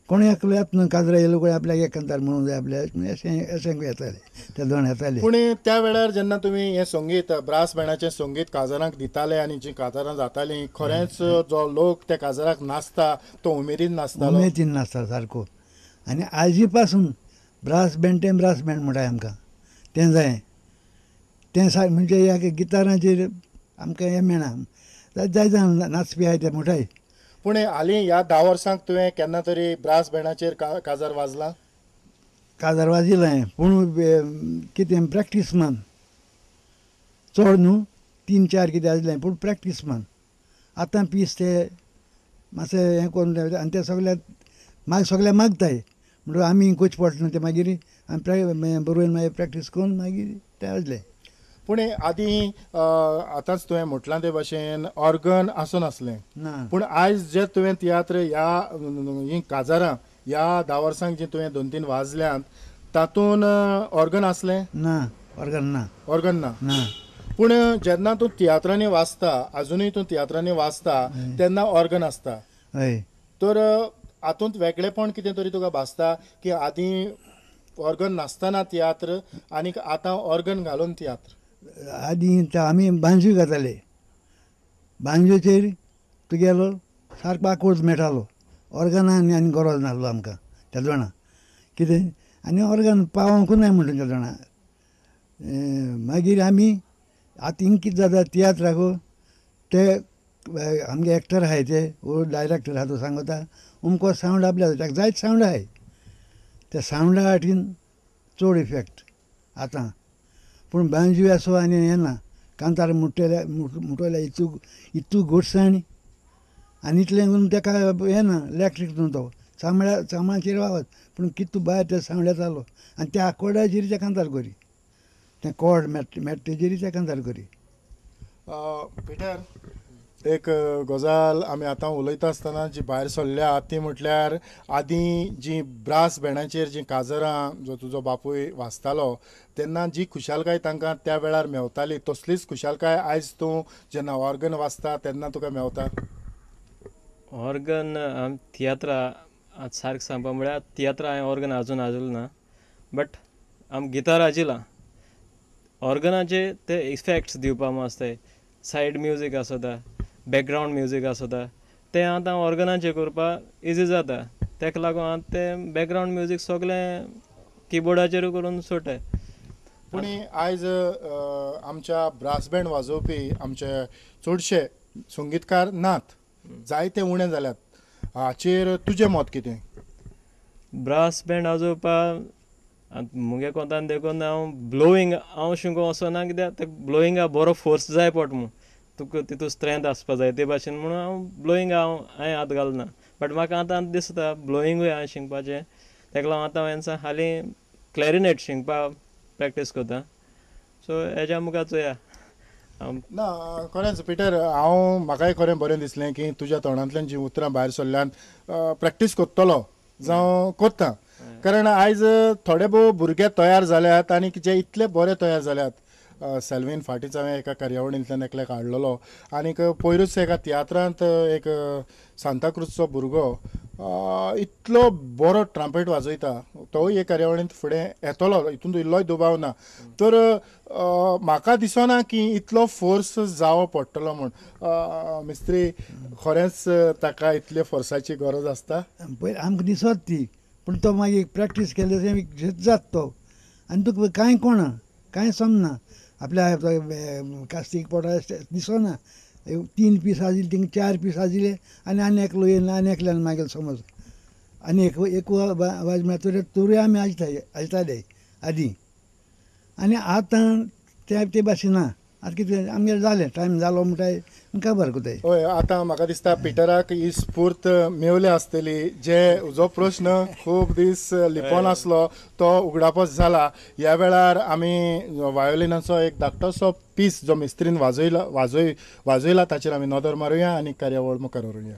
कोण एकलो येत न्हू काजरा येयलो कोण आपल्याक एकांतार म्हणूंक जाय आपल्याक अशें येताले ते दोन येताले. पूण त्या वेळार जेन्ना तुमी हें संगीत ब्रास बँडाचें संगीत काजरांक दिताले आनी जीं काजरां जातालीं खरेंच जो लोक त्या काजराक नाचता तो उमेदीन नाचतालो. उमेदीन नाचता सारको. आनी आजी पासून ब्रास बँड तें ब्रास बँड म्हणटाय आमकां तें जाय तें म्हणजे ह्या गिताराचेर आमकां हें मेळना जाय जाय नाचपी आहाय ते म्हणटाय. पूण हालीं ह्या 10 वर्सांक तुवें केन्ना तरी ब्रास बँडाचेर काजार वाजला? काजार वाजिल्लो हांवें पूण कितें प्रॅक्टीस मान चड न्हू 3-4 कितें आसलें पूण प्रॅक्टीस मान. आतां पीस ते मातशें हें करून आनी ते सगळ्याक सगळ्याक मागताय म्हणटून आमी इंकूच पडटा न्हू ते मागीर आमी बरोवन मागीर प्रॅक्टीस करून मागीर तें आसलें. पूण आदीं आतांच तुवें म्हटलां ते भशेन ऑर्गन आसूनासलें. ना पूण आयज जे तुवें तियात्र ह्या हीं काजारां ह्या 10 वर्सांक जीं तुवें 2-3 वाजल्यांत तातूंत ऑर्गन आसलें? ना ऑर्गन ना. ऑर्गन ना. ना पूण जेन्ना तूं तियात्रांनी वाचता अजुनूय तूं तियात्रांनी वाचता तेन्ना ऑर्गन आसता. हय तर हातूंत वेगळेपण कितें तरी तुका भासता की आदीं ऑर्गन नासतना तियात्र आनीक आतां ऑर्गन घालून तियात्र? आदीं आमी बांजू घाताले बांजूचेर तुगेलो सारको आकूळ मेळटालो ऑर्गनान आनी गरज नासलो आमकां त्या जाणा कितें आनी ऑर्गन पावोंकूच नाय म्हणटा त्या जाणा. मागीर आमी आतां हिंग कितें जाता तियात्राक ते आमगे एक्टर आहाय ते वो डायरेक्टर आहा तो सांगता अमको सावंड आपल्या ताका जायत सावंड आहाय त्या सावंडा फाटीन चड इफेक्ट आतां. पूण बांजू आसो आनी हें ना कांतार म्हणटल्या इतू घोटसाण आनी इतलें करून ताका हें ना इलॅक्ट्रीक न्हू तो चामड्याचेर वावत पूण कितू भायर ते सावंड येतालो आनी त्या आकोर्डाचेर ते कांतार करी तें कॉर्ड मेट्टा तेजेर ते कांतार करी. पिटर एक गजाल आमी आतां उलयता आसतना जी भायर सरल्या ती म्हटल्यार आदीं जीं ब्रास बँडाचेर जीं काजरां जो तुजो बापूय वाजतालो तेन्ना जी खुशालकाय तांकां त्या वेळार मेवताली तसलीच खुशालकाय आयज तूं जेन्ना ऑर्गन वाजता तेन्ना तुका मेवता? ऑर्गन तियात्रा आतां सारकें सांगपा म्हळ्यार तियात्रा हांवें ऑर्गन आजून वाजोवंक ना बट आमी गिटार वाजयलां. ऑर्गनाचे ते इफेक्ट्स दिवपा आसताय सायड म्युजीक आसता बॅकग्रावंड म्युजीक आसता तें आतां ऑर्गनाचेर करपाक इजी जाता ताका लागून आतां तें बॅकग्रावंड म्युजीक सगळें किबोर्डाचेर करून सोडटाय. पूण आयज आमच्या ब्रास बँड वाजोवपी आमचे चडशे संगीतकार नात जायते उणे जाल्यात हाचेर तुजें मत कितें? ब्रास बँड वाजोवपाक मुगे कोंतान देखून हांव ब्लोईंग हांव शिकूंक वचना कित्याक ते ब्लोइंगाक बरो फोर्स जाय पडटा म्हूण तुका तितून स्ट्रेंथ आसपा जाय ते भाशेन म्हणून हांवें हात घालना. बट म्हाका आतां दिसता ब्लोइंगूय हांवें शिकपाचें ताका लागून आतां हांवें हालीं क्लॅरिनेट शिकपाक प्रॅक्टीस करता सो हेज्या मुखार चोया. ना खरेंच पिटर म्हाकाय खरें बरें दिसलें की तुज्या तोंडांतल्यान जीं उतरां भायर सरल्यान प्रॅक्टीस कोत्तलो जावं कोत्ता कारण आयज थोडे भोव भुरगे तयार जाल्यात आनी जे इतले बरे तयार जाल्यात. सेल्वीन फाटींच हांवें एका कार्यावळींतल्यान एकल्याक हाडलेलो आनीक पयरूच एका तियात्रांत एक सांताक्रूजचो भुरगो इतलो बरो ट्रम्पेट वाजयता तोय एक कार्यावळींत फुडें येतलो हितून इल्लोय दुबाव ना. तर म्हाका दिसना की इतलो फोर्स जावो पडटलो म्हूण मिस्त्री खरेंच ताका इतले फोर्साची गरज आसता? पळय आमकां दिसत ती पूण तो मागीर प्रॅक्टीस केले जाता तो आनी तुका कांय कोणा कांय समना आपल्या कास्तीक पडा दिसना 3 पीस आजिल्ले थिंग 4 पीस आजिल्ले आनी एकलो येयलो आनी एकल्यान मागीर समज आनी एक वाज म्हळ्यार तोरूय आमी आयजताले आदीं आनी आतां ते भाशेन ना. आतां कितें आमगेर जालें टायम जालो म्हणटाय काबार कोताय. हय आतां म्हाका दिसता पिटराक ही स्फूर्त मेवली आसतली जो प्रश्न खूब दीस लिपोन आसलो तो उगडापच जाला. ह्या वेळार आमी वायोलिनाचो एक धाकटोसो पीस जो मिस्त्रीन वाजयला ताचेर आमी नदर मारुया आनी कार्यावळ मुखार व्हरुया.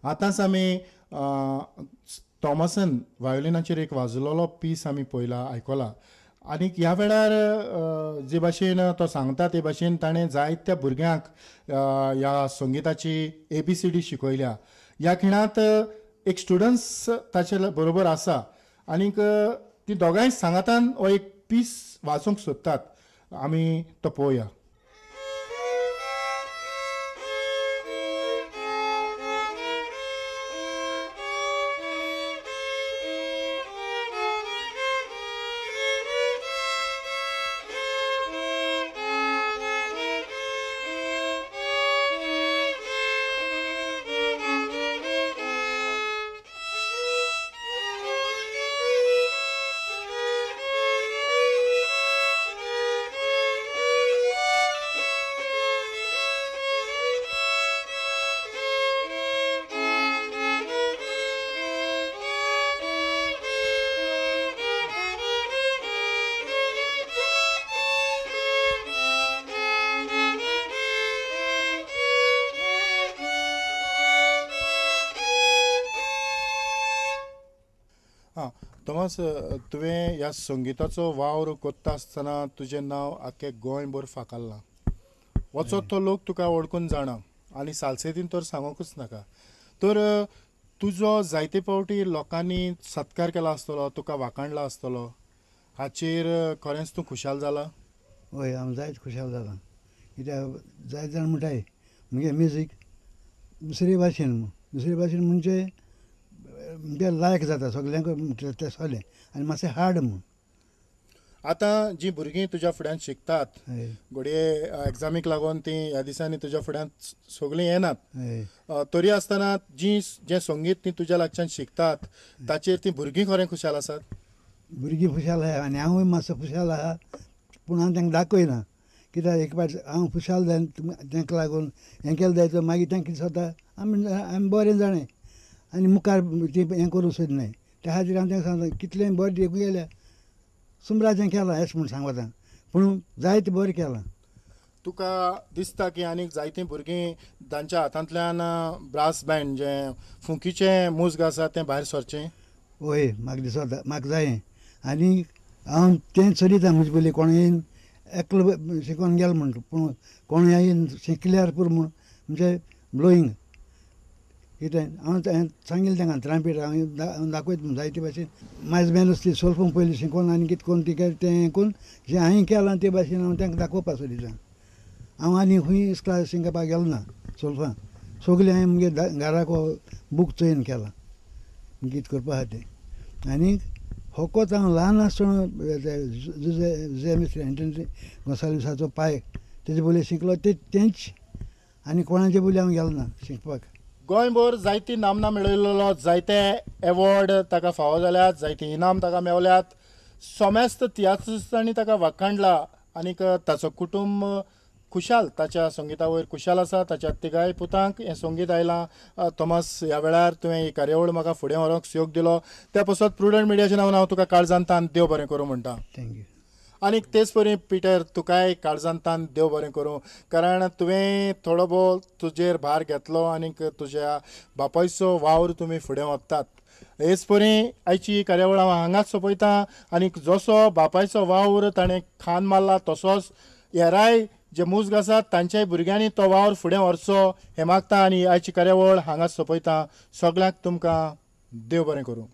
आतांच आमी थॉमसन वायोलिनाचेर एक वाजलेलो पीस आमी पळयला आयकला आनीक ह्या वेळार जे भाशेन तो सांगता ते भाशेन ताणें जायत्या भुरग्यांक ह्या संगीताची ABCD शिकयल्या. ह्या खिणांत एक स्टुडंट्स ताचे बरोबर आसा आनीक ती दोगांय सांगातान हो एक पीस वाचूंक सोदतात. आमी तो पळोवया. थॉमस, तुवें ह्या संगीताचो वावर कोत्ता आसतना तुजें नांव आख्खे गोंयभर फाकाल्लां. वचत तो लोक तुका वळखून जाणा आनी सालसेतीन तर सांगूंकच नाका. तर तुजो जायते फावटी लोकांनी सत्कार केलो आसतलो, तुका वाखाणला आसतलो. हाचेर खरेंच तूं खुशाल जाला? हय, हांव जायत खुशाल जाला. कित्याक जायत जाण म्हणटाय म्हणजे म्युजीक दुसरे भाशेन म्हणजे लायक जाता सगल्यांक तें सोलें आनी मातशें हार्ड म्हूण. आतां जीं भुरगीं तुज्या फुड्यान शिकतात, हय घडये एग्जामीक लागून तीं ह्या दिसांनी तुज्या फुड्यान सगळीं येनात. हय तरी आसतना जें संगीत तीं तुज्या लागच्यान शिकतात ताचेर तीं भुरगीं खरें खुशाल आसात? भुरगीं खुशाल आहा आनी हांवूय मातसो खुशाल आहा, पूण हांव तांकां दाखयना. कित्याक एक पाट हांव खुशाल जावन तांकां लागून हें केलें जायत मागीर तें कितें जाता आमी बरें जाणें आनी मुखार ती हें करूंक सोदनाय. त्या खातीर हांव तांकां सांगता कितलेंय बरें देखून गेल्या सुमराचें केलां अशें म्हूण सांगता, पूण जायतें बरें केलां. तुका दिसता की आनीक जायतीं भुरगीं तांच्या हातांतल्यान ब्रास बँड जें फुंकीचें मूज्ग आसा तें भायर सरचें? हय, म्हाका दिसता म्हाका जायें. आनी हांव तें चलयता म्हजे पयलीं कोण येवन एकलो शिकोवन गेलो म्हूण, पूण कोण येवन शिकल्यार पुरो म्हूण म्हणजे ब्लोईंग कितें हांव सांगिल्लें तांकां ट्रांपेट हांव दाखयता जायते भाशेन म्हाजे बँड आसली सोल्फां पयलीं शिकोवन आनी कितें करून तें हें करून जें हांवें केलां ते भाशेन हांव तांकां दाखोवपा सोदिता. हांव आनी खंय क्लास शिकपाक गेलो ना सोल्फां, सगलें हांवें मुगे घराक बूक चोयन केलां कितें करपा आहा तें. आनी फकत हांव ल्हान आसतना जुजे मिस्त्री एंटनी गोंसालविसाचो पाय तेजे बोले शिकलो तेंच आनी कोणाचे बोली हांव गेलो ना शिकपाक. गोंयभर जायती नामना मेळयलेलो, जायते एवॉर्ड ताका फावो जाल्यात, जायते इनाम ताका मेवल्यात. सोमेस्त तियात्रिस्तांनी ताका वाखाणला आनीक ताचो कुटुंब खुशाल ताच्या संगिता वयर खुशाल आसा. ताच्या तिगाय पुतांक हें संगीत आयलां. थॉमस, ह्या वेळार तुवें ही कार्यावळ म्हाका फुडें व्हरोंक योग दिलो त्या पासत प्रुडंट मिडियाच्या नांवान हांव तुका काळजांतान देव बरें करूं म्हणटा. थँक्यू. आनीक तेच परी पिटर, तुकाय काळजांतान देव बरें करूं, कारण तुवें थोडो भोव तुजेर भार घेतलो आनीक तुज्या बापायचो वावर तुमी फुडें व्हरतात. हेच परी आयची कार्यावळ हांव हांगाच सोंपयतां. आनीक जसो बापायचो वावर ताणें खान मारला तसोच हेराय जे मूज्ग आसात तांच्याय भुरग्यांनी तो वावर फुडें व्हरचो हें मागता आनी आयची कार्यावळ हांगाच सोंपयतां. सगळ्यांक तुमकां देव बरें करूं.